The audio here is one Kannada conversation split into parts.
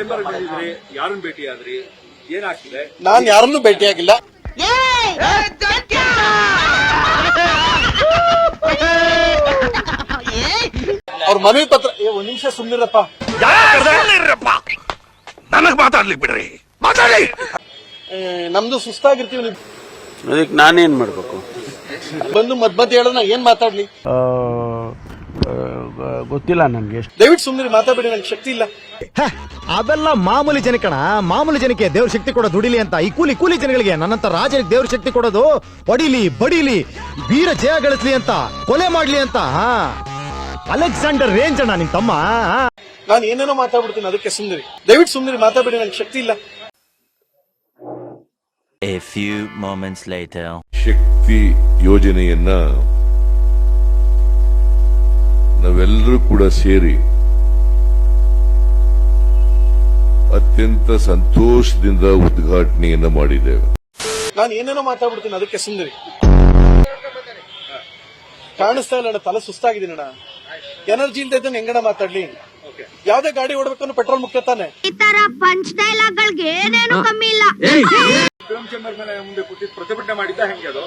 ಚೇಂಬರ್ ಬಂದಿದ್ರಿ, ಯಾರನ್ನ ಭೇಟಿ ಆದ್ರಿ, ಏನಾಗ್ತಿದೆ? ನಾನು ಯಾರನ್ನೂ ಭೇಟಿಯಾಗಿಲ್ಲ. ಅವ್ರ ಮನವಿ ಪತ್ರ ಒಂದ್ ನಿಮಿಷ ಸುಮ್ಮನಿರಪ್ಪ, ನನಗ್ ಮಾತಾಡ್ಲಿ ಬಿಡ್ರಿ, ಮಾತಾಡಿ. ನಮ್ದು ಸುಸ್ತಾಗಿರ್ತೀವಿ. ಅದಕ್ಕೆ ನಾನೇನ್ ಮಾಡ್ಬೇಕು? ಬಂದು ಮಧ್ಯ ಹೇಳೋಣ, ಏನ್ ಮಾತಾಡ್ಲಿ ಗೊತ್ತಿಲ್ಲ ನನ್ಗೆ. ದಯವಿಟ್ಟು ಸುಮ್ಮನೆ ಮಾತಾಡ್ಬೇಡಿ, ನಂಗೆ ಶಕ್ತಿ ಇಲ್ಲ. ಅವೆಲ್ಲ ಮಾಮೂಲಿ ಜನಕಣ, ಮಾಮೂಲಿ ಜನಕ್ಕೆ ದೇವ್ರ ಶಕ್ತಿ ಕೊಡೋದು ದುಡಿಲಿ ಅಂತ. ಈ ಕೂಲಿ ಜನಗಳಿಗೆ, ನನ್ನಂತ ರಾಜನಿಗೆ ದೇವ್ರ ಶಕ್ತಿ ಕೊಡೋದು ಹೊಡಿಲಿ ಬಡಿಲಿ, ವೀರ ಜಯ ಗಳಿಸ್ಲಿ ಅಂತ, ಕೊಲೆ ಮಾಡ್ಲಿ ಅಂತ. ಅಲೆಕ್ಸಾಂಡರ್ ರೇಂಜ್ ಅಣ್ಣ ನಿನ್ ತಮ್ಮ. ನಾನು ಏನೇನೋ ಮಾತಾಡ್ಬಿಡ್ತೀನಿ, ಅದಕ್ಕೆ ಸುಮ್ಮನೆ ದಯವಿಟ್ಟು ಸುಮ್ಮನೆ ಮಾತಾಡ್ಬೇಡಿ, ನಂಗೆ ಶಕ್ತಿ ಇಲ್ಲ. A few moments later. ಶಕ್ತಿ ಯೋಜನೆಯನ್ನ ನಾವೆಲ್ಲರೂ ಕೂಡ ಸೇರಿ ಅತ್ಯಂತ ಸಂತೋಷದಿಂದ ಉದ್ಘಾಟನೆಯನ್ನ ಮಾಡಿದ್ದೇವೆ. ನಾನು ಏನೇನೋ ಮಾತಾಡ್ಬಿಡ್ತೀನಿ, ಅದಕ್ಕೆ ಸುಮ್ಮನೆ. ಕಾಣಿಸ್ತಾ ಇಲ್ಲ, ತಲೆ ಸುಸ್ತಾಗಿದ್ದೀನಿ ಅಣ್ಣ, ಎನರ್ಜಿ ಇಲ್ದ ಇದ್ದಾನೆ, ಹೆಂಗಣ ಮಾತಾಡ್ಲಿ? ಯಾವ್ದೇ ಗಾಡಿ ಓಡಬೇಕನ್ನು ಪೆಟ್ರೋಲ್ ಮುಖ್ಯ ತಾನೆ. ಈ ತರ ಪಂಚ್ ಡೈಲಾಗ್ಗಳಿಗೆ ಏನೇನು ಕಮ್ಮಿ ಇಲ್ಲ. ಫಿಲಂ ಚೇಂಬರ್ ಮೇಲೆ ಮುಂದೆ ಕೂತಿ ಪ್ರತಿಭಟನೆ ಮಾಡಿದ್ದ, ಹೆಂಗೆ ಅದು?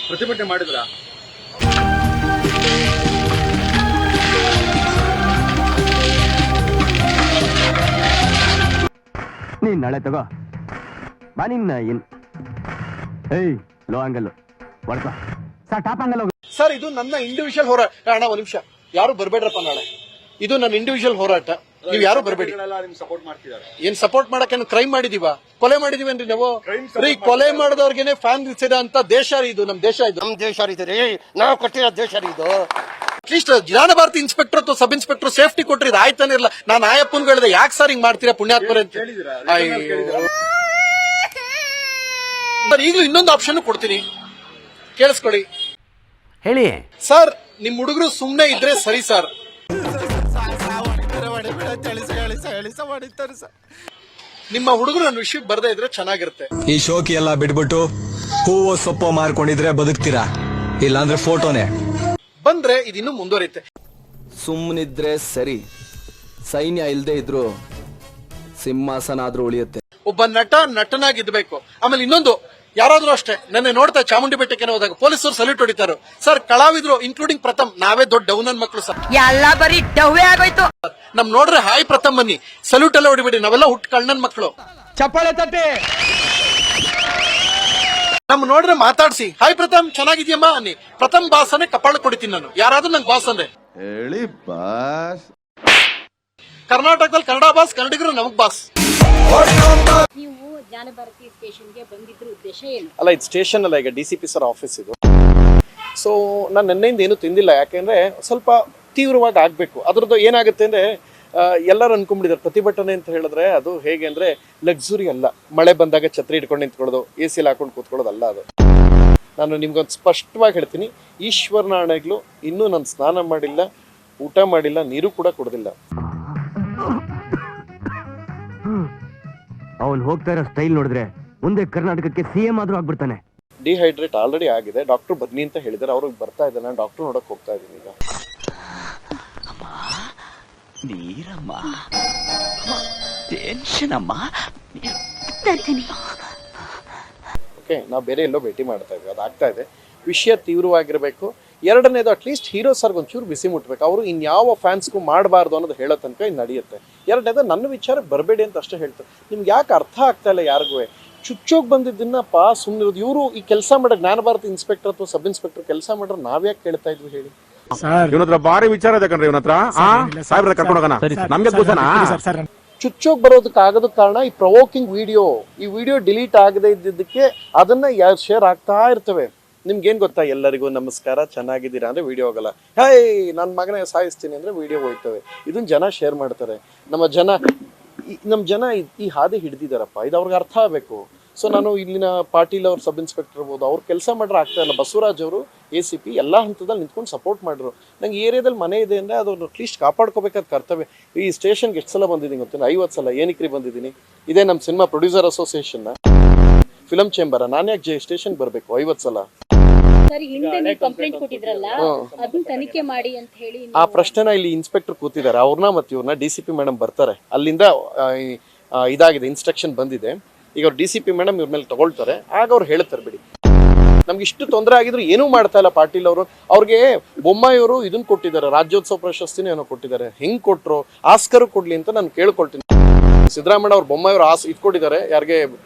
ಪ್ರತಿಭಟನೆ ಮಾಡಿದ್ರ? ನೀನ್ ನಾಳೆ ತಗೋ ಬಾ. ನಿನ್ನ ಏಯ್ ಲೋ ಅಂಗಲ್ ಹೊಡ್ಕೊ ಸರ್, ಟಾಪ್ ಅಂಗಲ್ ಹೋಗು ಸರ್. ಇದು ನನ್ನ ಇಂಡಿವಿಜುವಲ್ ಹೋರಾಟ ಅಣ್ಣ. ಒಂದ್ ನಿಮಿಷ, ಯಾರು ಬರ್ಬೇಡ್ರಪ್ಪ ನಾಳೆ. ಇದು ನನ್ನ ಇಂಡಿವಿಜುವಲ್ ಹೋರಾಟ, ನೀವ್ ಯಾರು ಬರ್ಬೇಡಿ. ಸಪೋರ್ಟ್ ಮಾಡ್ತಿದ್ದಾರೆ. ಏನ್ ಸಪೋರ್ಟ್ ಮಾಡಕ್ಕೆ ಕ್ರೈಮ್ ಮಾಡಿದೀವ? ಕೊಲೆ ಮಾಡಿದೀವೇನ್ರಿ ನಾವು? ಕೊಲೆ ಮಾಡಿದವ್ರಿಗೇನೆ ಫ್ಯಾನ್ ಇರ್ಸಿದ ಅಂತ ದೇಶ ಇದು, ನಮ್ ದೇಶ ಇದು. ನಮ್ ದೇಶ ಇದು ರೀ, ನಾವು ಕೊಟ್ಟಿರೋ ದೇಶ ಇದು. ಅಟ್ಲೀಸ್ಟ್ ಜ್ಞಾನ ಭಾರತಿ ಇನ್ಸ್ಪೆಕ್ಟರ್ ಅಥವಾ ಸಬ್ ಇನ್ಸ್ಪೆಕ್ಟರ್ ಸೇಫ್ಟಿ ಕೊಟ್ರಿ, ಇದು ಆಯ್ತಾನೆ ಇರಲ್ಲ. ನಾನು ಆಯಪ್ಪನ್ ಹೇಳಿದೆ, ಯಾಕೆ ಸರ್ ಹಿಂಗ್ ಮಾಡ್ತೀರಾ ಪುಣ್ಯಾತ್ಮರ ಅಂತ. ಸರ್ ಈಗಲೂ ಇನ್ನೊಂದು ಆಪ್ಷನ್ ಕೊಡ್ತೀನಿ, ಕೇಳಿಸ್ಕೊಳ್ಳಿ. ಹೇಳಿ ಸರ್. ನಿಮ್ ಹುಡುಗರು ಸುಮ್ನೆ ಇದ್ರೆ ಸರಿ ಸರ್. ನಿಮ್ಮ ಹುಡುಗರು ನನ್ನ ವಿಷಯಕ್ಕೆ ಬರದೇ ಇದ್ರೆ ಚೆನ್ನಾಗಿರುತ್ತೆ. ಈ ಶೋಕಿ ಎಲ್ಲ ಬಿಟ್ಬಿಟ್ಟು ಹೂವು ಸೊಪ್ಪು ಮಾರ್ಕೊಂಡಿದ್ರೆ ಬದುಕ್ತೀರಾ, ಇಲ್ಲಾಂದ್ರೆ ಫೋಟೋನೇ. ಬಂದ್ರೆ ಇದಿನ್ನೂ ಮುಂದುವರಿಯುತ್ತೆ. ಸುಮ್ಮನಿದ್ರೆ ಸರಿ, ಸೈನ್ಯ ಇಲ್ದೇ ಇದ್ರು ಸಿಂಹಾಸನ ಆದ್ರೂ ಉಳಿಯುತ್ತೆ. ಒಬ್ಬ ನಟನಾಗಿದ್ಬೇಕು. ಆಮೇಲೆ ಇನ್ನೊಂದು, ಯಾರಾದ್ರೂ ಅಷ್ಟೇ, ನನ್ನ ನೋಡ್ತಾ ಚಾಮುಂಡಿ ಬೆಟ್ಟಕ್ಕೆ ಹೋದಾಗ ಪೊಲೀಸರು ಸಲ್ಯೂಟ್ ಹೊಡಿತಾರೋ ಸರ್. ಕಲಾವಿದ್ರು ಇನ್ಕ್ಲೂಡಿಂಗ್ ಪ್ರಥಮ್, ನಾವೇ ದೊಡ್ಡ ಡೌನನ್ ಮಕ್ಕಳು ಸರ್. ಎಲ್ಲ ಬರೀ ಡವ್ವೇ ಆಗೋಯ್ತು. ನಮ್ ನೋಡ್ರೆ ಹಾಯ್ ಪ್ರಥಮ್ ಬನ್ನಿ, ಸಲ್ಯೂಟ್ ಎಲ್ಲ ಹೊಡಿಬೇಡಿ, ನಾವೆಲ್ಲ ಹುಟ್ಟು ಕಣ್ಣನ್ ಮಕ್ಕಳು. ಚಪ್ಪಾಳೆ ತಟ್ಟೆ. ನಮ್ ನೋಡ್ರೆ ಮಾತಾಡ್ಸಿ, ಹಾಯ್ ಪ್ರಥಮ್ ಚೆನ್ನಾಗಿದ್ಯಮ್ಮ ಅನ್ನಿ. ಪ್ರಥಮ್ ಬಾಸ್ ಅನ್ನೇ ಕಪಾಳ ಕೊಡಿತೀನಿ ನಾನು, ಯಾರಾದ್ರೂ ನಂಗೆ ಬಾಸ್ ಅಂದ್ರೆ. ಹೇಳಿ ಬಾಸ್. ಕರ್ನಾಟಕದಲ್ಲಿ ಕನ್ನಡ ಬಾಸ್, ಕನ್ನಡಿಗರು ನಮಗ್ ಬಾಸ್. ನೀವು ಜ್ಞಾನ ಭಾರತಿ ಸ್ಟೇಷನ್ಗೆ ಬಂದಿದ್ರ ಉದ್ದೇಶ ಏನು? ಅಲ್ಲ, ಇದು ಸ್ಟೇಷನ್ ಅಲ್ಲ, ಈಗ DCP ಸರ್ ಆಫೀಸ್ ಇದು. ಸೊ ನಾನು ನೆನ್ನೆಯಿಂದ ಏನು ತಿಂದಿಲ್ಲ, ಯಾಕೆಂದ್ರೆ ಸ್ವಲ್ಪ ತೀವ್ರವಾಗಿ ಆಗ್ಬೇಕು. ಅದ್ರದ್ದು ಏನಾಗುತ್ತೆ ಅಂದ್ರೆ, ಎಲ್ಲರೂ ಅನ್ಕೊಂಡ್ಬಿಟ್ಟಿದ್ದಾರೆ ಪ್ರತಿಭಟನೆ ಅಂತ ಹೇಳಿದ್ರೆ ಅದು ಹೇಗೆ ಅಂದ್ರೆ ಲಕ್ಸುರಿ ಅಲ್ಲ. ಮಳೆ ಬಂದಾಗ ಛತ್ರಿ ಇಟ್ಕೊಂಡು ನಿಂತ್ಕೊಳ್ಳೋದು, AC ಹಾಕೊಂಡು ಕೂತ್ಕೊಳ್ಳೋದಲ್ಲ ಅದು. ನಾನು ನಿಮ್ಗೊಂದು ಸ್ಪಷ್ಟವಾಗಿ ಹೇಳ್ತೀನಿ, ಈಶ್ವರನ ಆಣೆಗಳು ಇನ್ನೂ ನಾನು ಸ್ನಾನ ಮಾಡಿಲ್ಲ, ಊಟ ಮಾಡಿಲ್ಲ, ನೀರು ಕೂಡ ಕುಡ್ದಿಲ್ಲ. ಅವನು ಹೋಗ್ತಾ ಇರೋ ಸ್ಟೈಲ್ ನೋಡಿದ್ರೆ ಮುಂದೆ ಕರ್ನಾಟಕಕ್ಕೆ CM ಆದ್ರೂ ಆಗ್ಬಿಡ್ತಾನೆ. ಡಿಹೈಡ್ರೇಟ್ ಆಲ್ರೆಡಿ ಆಗಿದೆ, ಡಾಕ್ಟರ್ ಬನ್ನಿ ಅಂತ ಹೇಳಿದ್ದಾರೆ, ಅವ್ರಿಗೆ ಬರ್ತಾ ಇದ್ದಾರೆ. ನಾನು ಡಾಕ್ಟರ್ ನೋಡಕ್ ಹೋಗ್ತಾ ಇದ್ದೀನಿ ಈಗ. ನೀರಮ್ಮ, ಟೆನ್ಷನ್ ಅಮ್ಮ. ಓಕೆ, ನಾವು ಬೇರೆ ಎಲ್ಲೋ ಭೇಟಿ ಮಾಡ್ತಾ ಇದ್ವಿ, ಅದಾಗ್ತಾ ಇದೆ. ವಿಷಯ ತೀವ್ರವಾಗಿರಬೇಕು. ಎರಡನೇದು, ಅಟ್ಲೀಸ್ಟ್ ಹೀರೋ ಸರ್ಗೆ ಒಂಚೂರು ಬಿಸಿ ಮುಟ್ಬೇಕು. ಅವರು ಇನ್ಯಾವ ಫ್ಯಾನ್ಸ್ಗೂ ಮಾಡಬಾರ್ದು ಅನ್ನೋದು ಹೇಳೋ ತನಕ ಇದು ನಡೆಯುತ್ತೆ. ಎರಡನೇದು, ನನ್ನ ವಿಚಾರಕ್ಕೆ ಬರಬೇಡಿ ಅಂತ ಅಷ್ಟೇ ಹೇಳ್ತಾರೆ. ನಿಮ್ಗೆ ಯಾಕೆ ಅರ್ಥ ಆಗ್ತಾ ಇಲ್ಲ ಯಾರಿಗೂ? ಚುಚ್ಚೋಗಿ ಬಂದಿದ್ದನ್ನಪ್ಪ ಸುಮ್ಮನಿರೋದು. ಇವರು ಈ ಕೆಲಸ ಮಾಡೋ ಜ್ಞಾನ ಭಾರತಿ ಇನ್ಸ್ಪೆಕ್ಟರ್ ಅಥವಾ ಸಬ್ ಇನ್ಸ್ಪೆಕ್ಟರ್ ಕೆಲಸ ಮಾಡ್ರೆ ನಾವ್ಯಾಕೆ ಕೇಳ್ತಾ ಇದ್ವಿ ಹೇಳಿ? ಇವನತ್ರ ಭಾರಿ ವಿಚಾರ ಇದೆ ಕಣ್ರಿ, ಇವನತ್ರ ಸಾಹೇಬ್ರ ಕರ್ಕೊಂಡು ಹೋಗೋಣ, ನಮ್ಗೆ ದೋಸನಾ? ಚುಚ್ಚೋಗಿ ಬರೋದಕ್ಕೆ ಆಗೋದ ಕಾರಣ ಈ ಪ್ರವೋಕಿಂಗ್ ವಿಡಿಯೋ. ಈ ವಿಡಿಯೋ ಡಿಲೀಟ್ ಆಗದೆ ಇದ್ದಿದ್ದಕ್ಕೆ ಅದನ್ನ ಶೇರ್ ಆಗ್ತಾ ಇರ್ತವೆ. ನಿಮ್ಗೇನ್ ಗೊತ್ತಾ, ಎಲ್ಲರಿಗೂ ನಮಸ್ಕಾರ, ಚೆನ್ನಾಗಿದ್ದೀರಾ ಅಂದ್ರೆ ವಿಡಿಯೋ ಹೋಗಲ್ಲ. ಹೈ ನನ್ನ ಮಗನ ಸಾಯಿಸ್ತೀನಿ ಅಂದ್ರೆ ವಿಡಿಯೋ ಹೋಗ್ತವೆ. ಇದನ್ನ ಜನ ಶೇರ್ ಮಾಡ್ತಾರೆ. ನಮ್ಮ ಜನ ಈ ಹಾದಿ ಹಿಡಿದಿದ್ದಾರಪ್ಪ, ಇದು ಅವ್ರಿಗೆ ಅರ್ಥ ಆಗಬೇಕು. ಸೊ ನಾನು ಇಲ್ಲಿನ ಪಾಟೀಲ್ ಅವ್ರ ಸಬ್ ಇನ್ಸ್ಪೆಕ್ಟರ್ ಇರ್ಬೋದು, ಅವ್ರು ಕೆಲಸ ಮಾಡ್ರೆ ಆಗ್ತಾ ಇಲ್ಲ. ಬಸವರಾಜ್ ಅವರು ACP ಎಲ್ಲ ಹಂತದಲ್ಲಿ ನಿಂತ್ಕೊಂಡು ಸಪೋರ್ಟ್ ಮಾಡಿದ್ರು. ನಂಗೆ ಏರಿಯಾದಲ್ಲಿ ಮನೆ ಇದೆ ಅಂದರೆ ಅದನ್ನು ಅಟ್ಲೀಸ್ಟ್ ಕಾಪಾಡ್ಕೋಬೇಕಾದ ಕರ್ತವ್ಯ. ಈ ಸ್ಟೇಷನ್ಗೆ ಎಷ್ಟು ಸಲ ಬಂದಿದ್ದೀನಿ ಗೊತ್ತಿಲ್ಲ, 50 ಸಲ. ಏನಕ್ಕೆ ಬಂದಿದ್ದೀನಿ? ಇದೇ ನಮ್ಮ ಸಿನಿಮಾ ಪ್ರೊಡ್ಯೂಸರ್ ಅಸೋಸಿಯೇಷನ್ನ, ಫಿಲಂ ಚೇಂಬರ. ನಾನು ಯಾಕೆ ಸ್ಟೇಷನ್ಗೆ ಬರಬೇಕು 50 ಸಲ? ಸರ್ ಹಿಂದೆ ನೀವು ಕಂಪ್ಲೇಂಟ್ ಕೊಟ್ಟಿದ್ರಲ್ಲ ಅದನ್ನ ತನಿಖೆ ಮಾಡಿ ಅಂತ ಹೇಳಿ ಆ ಪ್ರಶ್ನೆನ ಇಲ್ಲಿ ಇನ್ಸ್ಪೆಕ್ಟರ್ ಕೂತಿದ್ದಾರೆ, ಅವ್ರನ್ನ ಮತ್ತೆ ಇವ್ರನ್ನ DCP ಮೇಡಮ್ ಬರ್ತಾರೆ, ಅಲ್ಲಿಂದ ಇದಾಗಿದೆ, ಇನ್ಸ್ಟ್ರಕ್ಷನ್ ಬಂದಿದೆ. ಈಗ ಅವ್ರು DCP ಮೇಡಮ್ ಇವ್ರ ಮೇಲೆ ತಗೊಳ್ತಾರೆ, ಆಗ ಅವ್ರು ಹೇಳ್ತಾರೆ ಬಿಡಿ. ನಮ್ಗೆ ಇಷ್ಟು ತೊಂದರೆ ಆಗಿದ್ರು ಏನೂ ಮಾಡ್ತಾ ಇಲ್ಲ ಪಾಟೀಲ್ ಅವರು. ಅವ್ರಿಗೆ ಬೊಮ್ಮಾಯಿಯವರು ಇದನ್ನ ಕೊಟ್ಟಿದ್ದಾರೆ, ರಾಜ್ಯೋತ್ಸವ ಪ್ರಶಸ್ತಿನ ಏನೋ ಕೊಟ್ಟಿದ್ದಾರೆ. ಹೆಂಗ್ ಕೊಟ್ರು, ಆಸ್ಕರ್ ಕೊಡ್ಲಿ ಅಂತ ನಾನು ಕೇಳ್ಕೊಳ್ತೀನಿ. ಸಿದ್ದರಾಮಯ್ಯ ಅವ್ರು ಬೊಮ್ಮಾಯಿಯವರು ಇದು ಕೊಟ್ಟಿದ್ದಾರೆ, ಯಾರಿಗೆ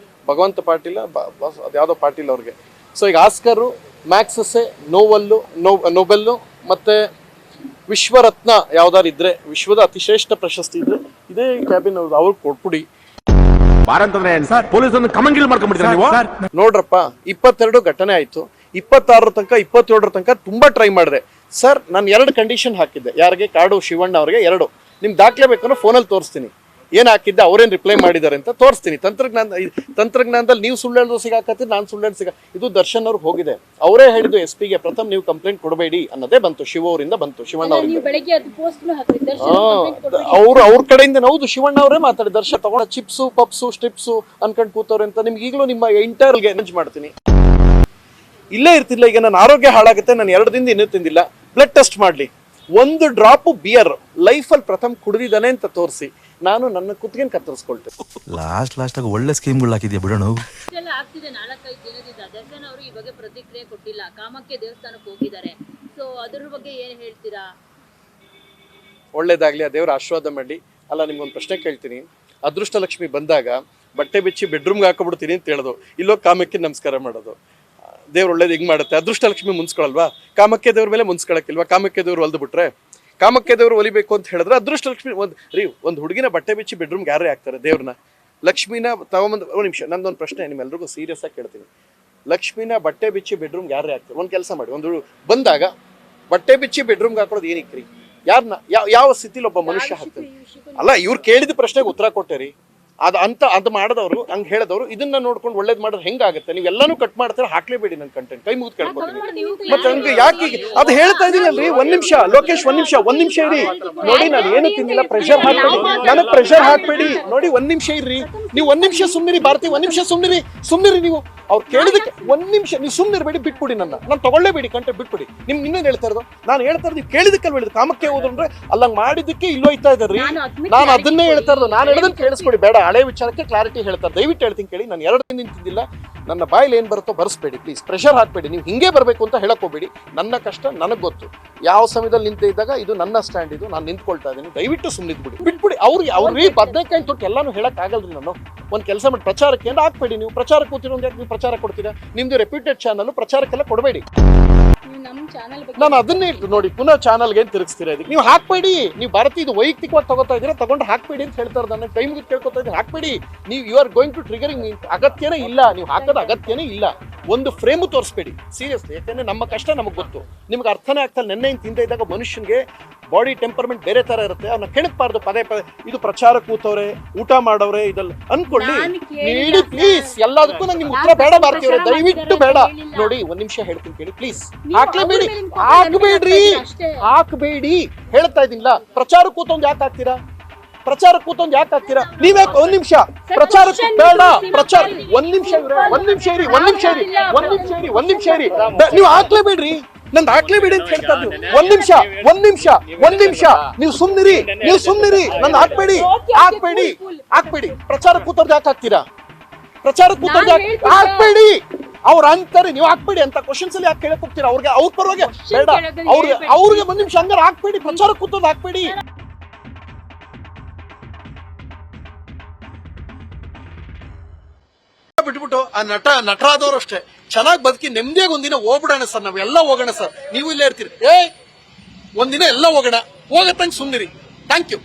ಭಗವಂತ ಪಾಟೀಲ ಅದ್ಯಾವುದೋ ಪಾಟೀಲ್ ಅವ್ರಿಗೆ. ಸೊ ಈಗ ಆಸ್ಕರು, ಮ್ಯಾಕ್ಸಸೆ, ನೋಬೆಲ್ಲು ಮತ್ತೆ ವಿಶ್ವರತ್ನ ಯಾವ್ದಾರು ಇದ್ರೆ, ವಿಶ್ವದ ಅತಿಶ್ರೇಷ್ಠ ಪ್ರಶಸ್ತಿ ಇದ್ರೆ ಇದೇ ಕ್ಯಾಬಿನ್ ಅವ್ರಿಗೆ ಕೊಟ್ಬಿಡಿ. ಬಾರಂತಂದ್ರೆ ಪೊಲೀಸರನ್ನು ಕಮಂಗಿಲ್ ಮಾಡ್ಕೊಂಡ್ಬಿಡ್ತೀರಾ ನೀವು? ನೋಡ್ರಪ್ಪ, 22 ಘಟನೆ ಆಯ್ತು, 26 ತನಕ 27 ತನಕ ತುಂಬಾ ಟ್ರೈ ಮಾಡಿದೆ ಸರ್. ನಾನು 2 ಕಂಡೀಷನ್ ಹಾಕಿದ್ದೆ. ಯಾರಿಗೆ? ಕಾಡು ಶಿವಣ್ಣ ಅವ್ರಿಗೆ 2. ನಿಮ್ ದಾಖಲೆ ಬೇಕಂದ್ರೆ ಫೋನಲ್ಲಿ ತೋರಿಸ್ತೀನಿ ಏನ್ ಹಾಕಿದ್ದೆ, ಅವ್ರೇನ್ ರಿಪ್ಲೈ ಮಾಡಿದ್ದಾರೆ ಅಂತ ತೋರಿಸ್ತೀನಿ. ತಂತ್ರಜ್ಞಾನದಲ್ಲಿ ನೀವು ಸುಳ್ಳು ಹೇಳೋದು ಸಿಗಾಕತ್ತೀರಿ, ನಾನು ಸುಳ್ಳು ಹೇಳಿ ಇದು ದರ್ಶನ್ ಅವ್ರಿಗೆ ಹೋಗಿದೆ. ಅವರೇ ಹೇಳಿದ್ದು SP ಗೆ ಪ್ರಥಮ ನೀವು ಕಂಪ್ಲೇಂಟ್ ಕೊಡಬೇಡಿ ಅನ್ನೋದೇ ಬಂತು, ಶಿವ ಅವರಿಂದ ಬಂತು, ಶಿವಣ್ಣ ಅವರಿಂದ. ಬೆಳಗ್ಗೆ ಅದು ಪೋಸ್ಟ್ ಹಾಕಿದ್ದೆ ಅವ್ರ ಕಡೆಯಿಂದ ಹೌದು, ಶಿವಣ್ಣ ಅವರೇ ಮಾತಾಡಿ, ದರ್ಶನ್ ತಗೊಂಡ ಚಿಪ್ಸು ಪಪ್ಸು ಸ್ಟ್ರಿಪ್ಸು ಅನ್ಕೊಂಡ್ ಕೂತವ್ರೆ ಅಂತ. ನಿಮ್ಗೆ ಈಗಲೂ ನಿಮ್ಮ ಇಂಟರ್ಗೆ ಅರೇಂಜ್ ಮಾಡ್ತೀನಿ. ಇಲ್ಲೇ ಇರ್ತಿಲ್ಲ, ಈಗ ನನ್ನ ಆರೋಗ್ಯ ಹಾಳಾಗುತ್ತೆ, ನಾನು 2 ದಿನದಿಂದ ಇನ್ನೂ ತಿಂದಿಲ್ಲ, ಬ್ಲಡ್ ಟೆಸ್ಟ್ ಮಾಡ್ಲಿ, 1 ಡ್ರಾಪ್ ಬಿಯರ್ ಲೈಫಲ್ಲಿ ಪ್ರಥಮ ಕುಡಿದಿದ್ದಾನೆ ಅಂತ ತೋರಿಸಿ ನಾನು ನನ್ನ ಕುತ್ತಿಗೆನ ಕತ್ತರಿಸ್ಕೊಳ್ತೇನೆ. ಲಾಸ್ಟ್ ಒಳ್ಳೆ ಸ್ಕೀಮ್ಗಳು ಹಾಕಿದ್ಯಾ ಬಿಡೋಣ. ಇಷ್ಟೆಲ್ಲ ಆಗ್ತಿದೆ 4-5 ದಿನದಿಂದ. ದರ್ಶನ್ ಅವರು ಈ ಬಗ್ಗೆ ಪ್ರತಿಕ್ರಿಯೆ ಕೊಟ್ಟಿಲ್ಲ, ಕಾಮಕ್ಕೆ ದೇವಸ್ಥಾನಕ್ಕೆ ಹೋಗಿದ್ದಾರೆ. ಸೊ ಅದ್ರ ಬಗ್ಗೆ ಏನ್ ಹೇಳ್ತೀರಾ? ಒಳ್ಳೇದಾಗ್ಲಿ, ಆ ದೇವ್ರ ಆಶೀರ್ವಾದ ಮಾಡಿ. ಅಲ್ಲ, ನಿಮ್ಗೊಂದು ಪ್ರಶ್ನೆ ಕೇಳ್ತೀನಿ. ಅದೃಷ್ಟ ಲಕ್ಷ್ಮಿ ಬಂದಾಗ ಬಟ್ಟೆ ಬಿಚ್ಚಿ ಬೆಡ್ರೂಮ್ಗೆ ಹಾಕೊಬಿಡ್ತೀನಿ ಅಂತ ಹೇಳೋದು, ಇಲ್ಲೋ ಕಾಮಕ್ಕೆ ನಮಸ್ಕಾರ ಮಾಡೋದು. ದೇವ್ರು ಒಳ್ಳೇದು ಹಿಂಗ್ ಮಾಡುತ್ತೆ. ಅದೃಷ್ಟ ಲಕ್ಷ್ಮಿ ಮುನ್ಸ್ಕೊಳಲ್ವಾ? ಕಾಮಕ್ಕೆ ದೇವ್ರ ಮೇಲೆ ಮುನ್ಸ್ಕೊಳಕ್ಕಿಲ್ವಾ? ಕಾಮಕ್ಕೆ ದೇವ್ರು ಹೊಲ್ದು ಬಿಟ್ರೆ, ಕಾಮಕ್ಕೆ ದೇವ್ರು ಒಲಿಬೇಕು ಅಂತ ಹೇಳಿದ್ರೆ ಅದೃಷ್ಟ ಲಕ್ಷ್ಮಿ ಒಂದು ಹುಡುಗಿನ ಬಟ್ಟೆ ಬಿಚ್ಚಿ ಬೆಡ್ರೂಮ್ಗೆ ಯಾರೇ ಹಾಕ್ತಾರೆ? ದೇವ್ರನ್ನ, ಲಕ್ಷ್ಮಿನ ತಗೊಂಬಂದು. ಒಂದು ನಿಮಿಷ, ನಂದೊಂದು ಪ್ರಶ್ನೆ ನಿಮ್ಮೆಲ್ರಿಗೂ ಸೀರಿಯಸ್ ಆಗಿ ಕೇಳ್ತೀನಿ. ಲಕ್ಷ್ಮಿನ ಬಟ್ಟೆ ಬಿಚ್ಚಿ ಬೆಡ್ರೂಮ್ಗೆ ಯಾರೇ ಹಾಕ್ತಾರೆ? ಒಂದು ಕೆಲಸ ಮಾಡಿ, ಒಂದು ಬಂದಾಗ ಬಟ್ಟೆ ಬಿಚ್ಚಿ ಬೆಡ್ರೂಮ್ಗೆ ಹಾಕೊಳ್ಳೋದು ಏನಕ್ರಿ? ಯಾರನ್ನ ಯಾವ ಸ್ಥಿತಿಲಿ ಒಬ್ಬ ಮನುಷ್ಯ ಹಾಕ್ತಾರೆ? ಅಲ್ಲ, ಇವ್ರು ಕೇಳಿದ ಪ್ರಶ್ನೆಗೆ ಉತ್ತರ ಕೊಟ್ಟೇರಿ. ಅದು ಮಾಡಿದವರು, ಹಂಗೆ ಹೇಳಿದವರು ಇದನ್ನ ನೋಡ್ಕೊಂಡು ಒಳ್ಳೇದು ಮಾಡೋದು ಹೆಂಗಾಗುತ್ತೆ? ನೀವೆಲ್ಲಾನು ಕಟ್ ಮಾಡ್ತಾರೆ, ಹಾಕ್ಲೇಬೇಡಿ ನನ್ನ ಕಂಟೆಂಟ್. ಕೈ ಮುಗಿದು ಕೇಳ್ಕೊತೀನಿ. ಮತ್ತೆ ಹಂಗೆ ಯಾಕೆ ಅದು ಹೇಳ್ತಾ ಇದೀನಲ್ರಿ? 1 ನಿಮಿಷ ಲೋಕೇಶ್, 1 ನಿಮಿಷ ಇರಿ. ನೋಡಿ, ನಾನು ಏನು ತಿಂದಿಲ್ಲ, ಪ್ರೆಷರ್ ಹಾಕ್ಬೇಡಿ ನನಗೆ, ಪ್ರೆಷರ್ ಹಾಕ್ಬೇಡಿ. ನೋಡಿ, 1 ನಿಮಿಷ ಇರ್ರಿ ನೀವು, 1 ನಿಮಿಷ ಸುಮ್ನಿರಿ. ಭಾರತಿ 1 ನಿಮಿಷ ಸುಮ್ನಿರಿ ನೀವು. ಅವ್ರು ಕೇಳಿದಕ್ಕೆ 1 ನಿಮಿಷ ನೀವು ಸುಮ್ನಿರ್ಬೇಡಿ, ಬಿಟ್ಬಿಡಿ ನಾನು ತಗೊಳ್ಳೇಬೇಡಿ, ಕಂಟೆಂಟ್ ಬಿಟ್ಬಿಡಿ. ನಿಮ್ಗೆ ಇನ್ನೊಂದು ಹೇಳ್ತಾ ಇರೋದು, ನಾನು ಹೇಳ್ತಾ ಇರೋದು ನೀವು ಕೇಳಿದಕ್ಕೆ ಹೇಳಿದ್ದು. ಕಾಮಕ್ಕೆ ಹೋದ್ರೆ ಅಲ್ಲಂಗ್ ಮಾಡಿದ್ದಕ್ಕೆ ಇಲ್ಲೋ ಹೋಯ್ತಾ ಇದ್ದಾರ್ರಿ. ನಾನು ಅದನ್ನೇ ಹೇಳ್ತಾ ಇರೋದು. ನಾನು ಹೇಳೋದನ್ನ ಕೇಳಿಸ್ಕೊಡಿ, ಬೇಡ ಹಳೆ ವಿಚಾರಕ್ಕೆ ಕ್ಲಾರಿಟಿ ಹೇಳ್ತಾರೆ. ದಯವಿಟ್ಟು ಹೇಳ್ತೀನಿ ಕೇಳಿ. ನಾನು 2 ದಿನ ತಿಂದಿಲ್ಲ, ನನ್ನ ಬಾಯಲ್ಲಿ ಏನ್ ಬರುತ್ತೋ ಬರ್ಸ್ಬೇಡಿ ಪ್ಲೀಸ್. ಪ್ರೆಷರ್ ಹಾಕ್ಬೇಡಿ. ನೀವು ಹಿಂಗೆ ಬರಬೇಕು ಅಂತ ಹೇಳಕ್ ಹೋಗ್ಬೇಡಿ. ನನ್ನ ಕಷ್ಟ ನನಗೆ ಗೊತ್ತು. ಯಾವ ಸಮಯದಲ್ಲಿ ನಿಂತ ಇದ್ದಾಗ ಇದು ನನ್ನ ಸ್ಟ್ಯಾಂಡ್, ಇದು ನಾನು ನಿಂತ್ಕೊಳ್ತಾ ಇದ್ದೀನಿ. ದಯವಿಟ್ಟು ಸುಮ್ಮನಿದ್ಬಿಡಿ, ಬಿಟ್ಬಿಡಿ. ಅವ್ರಿಗೆ ಬದನೆಕಾಯಿ ತೊಟ್ಟು ಎಲ್ಲಾನು ಹೇಳಕ್ ಆಗಲ್ರಿ. ನಾನು ಒಂದು ಕೆಲಸ ಮಾಡಿ, ಪ್ರಚಾರಕ್ಕೆ ಏನು ಹಾಕ್ಬೇಡಿ. ನೀವು ಪ್ರಚಾರಕ್ಕೆ ಕೂತಿರೋ ಯಾಕೆ ನೀವು ಪ್ರಚಾರ ಕೊಡ್ತೀರಾ? ನಿಮ್ದು ರೆಪ್ಯೂಟೆಡ್ ಚಾನಲ್, ಪ್ರಚಾರಕ್ಕೆಲ್ಲ ಕೊಡಬೇಡಿ. ನಾನು ಅದನ್ನೇ ನೋಡಿ, ಪುನಃ ಚಾನಲ್ಗೆ ಏನು ತಿರುಗಿಸ್ತೀರಾ? ಇದಕ್ಕೆ ನೀವು ಹಾಕ್ಬೇಡಿ. ನೀವು ಭಾರತಿ ಇದು ವೈಯಕ್ತಿಕವಾಗಿ ತಗೋತಾ ಇದ್ದೀರಾ, ತಗೊಂಡು ಹಾಕ್ಬೇಡಿ ಅಂತ ಹೇಳ್ತಾ ಇರೋದು. ನನ್ನ ಕೈ ಮುಗಿದು ಕೇಳ್ಕೊತಾ ಇದ್ದೀನಿ, ಹಾಕ್ಬೇಡಿ. ನೀವು you are going to triggering. ಅಗತ್ಯನೇ ಇಲ್ಲ, ನೀವು ಹಾಕೋದು ಅಗತ್ಯನೇ ಇಲ್ಲ. ಒಂದು ಫ್ರೇಮು ತೋರಿಸ್ಬೇಡಿ ಸೀರಿಯಸ್ಲಿ. ಯಾಕಂದ್ರೆ ನಮ್ಮ ಕಷ್ಟ ನಮಗೆ ಗೊತ್ತು, ನಿಮ್ಗೆ ಅರ್ಥನೇ ಆಗ್ತಲ್ಲ. ನೆನ್ನೆ ತಿಂದ ಇದ್ದಾಗ ಮನುಷ್ಯನಿಗೆ ಬಾಡಿ ಟೆಂಪರ್ಮೆಂಟ್ ಬೇರೆ ತರ ಇರುತ್ತೆ. ಅವನ್ನ ಕೆಣಕ್ಬಾರ್ದು ಪದೇ ಪದೇ. ಇದು ಪ್ರಚಾರ ಕೂತವ್ರೆ, ಊಟ ಮಾಡವ್ರೆ, ಇದೆಲ್ಲ ಅನ್ಕೊಳ್ಳಿ. ನೀಡಿ ಪ್ಲೀಸ್. ಎಲ್ಲದಕ್ಕೂ ನಂಗೆ ನಿಮ್ಗೆ ಉತ್ತರ ಬೇಡ ಭಾರತೀಯವ್ರೆ, ದಯವಿಟ್ಟು ಬೇಡ. ನೋಡಿ, 1 ನಿಮಿಷ ಹೇಳ್ತೀನಿ ಕೇಳಿ ಪ್ಲೀಸ್. ಹಾಕ್ಲೇಬೇಡಿ, ಹಾಕ್ಬೇಡಿ ಹೇಳ್ತಾ ಇದೀನಿಲ್ಲ. ಪ್ರಚಾರ ಕೂತೊಂದು ಯಾಕೆ ಹಾಕ್ತೀರಾ? ನೀವೇ 1 ನಿಮಿಷ ಪ್ರಚಾರಕ್ಕೆ ಬೇಡ. ಪ್ರಚಾರ 1 ನಿಮಿಷ ಇರಿ. ನೀವು ಹಾಕ್ಲೇಬೇಡ್ರಿ, ನಂದು ಹಾಕ್ಲೇಬೇಡಿ ಅಂತ ಹೇಳ್ತಾ ಇದ್ದೀವಿ. 1 ನಿಮಿಷ ನೀವು ಸುಮ್ನಿರಿ. ನಂದು ಹಾಕ್ಬೇಡಿ. ಪ್ರಚಾರ ಕೂತವ್ರದ್ದು ಯಾಕೆ ಹಾಕ್ತೀರಾ? ಹಾಕ್ಬೇಡಿ. ಅವ್ರ ಅಂತಾರೆ ನೀವು ಹಾಕ್ಬೇಡಿ ಅಂತ ಕ್ವಶನ್ಸ್ ಅಲ್ಲಿ ಯಾಕೆ ಕೇಳಕ್ ಹೋಗ್ತೀರಾ? ಅವ್ರ ಪರವಾಗಿ ಬೇಡ. ಅವ್ರಿಗೆ 1 ನಿಮಿಷ ಹಂಗಾರೆ ಹಾಕ್ಬೇಡಿ. ಪ್ರಚಾರ ಕೂತವ್ರದ್ದು ಹಾಕ್ಬೇಡಿ. ಬಿಟ್ಬಿಟ್ಟು ಆ ನಟರಾದವರು ಅಷ್ಟೇ ಚೆನ್ನಾಗಿ ಬದುಕಿ ನೆಮ್ಮದಿಯಾಗಿ ಒಂದಿನ ಹೋಗ್ಬಿಡೋಣ ಸರ್. ನಾವೆಲ್ಲ ಹೋಗೋಣ ಸರ್, ನೀವು ಇಲ್ಲೇ ಇರ್ತೀರಿ. ಒಂದಿನ ಎಲ್ಲ ಹೋಗೋಣ, ಹೋಗತ್ತಂಗೆ ಸುಮ್ನಿರಿ. Thank you.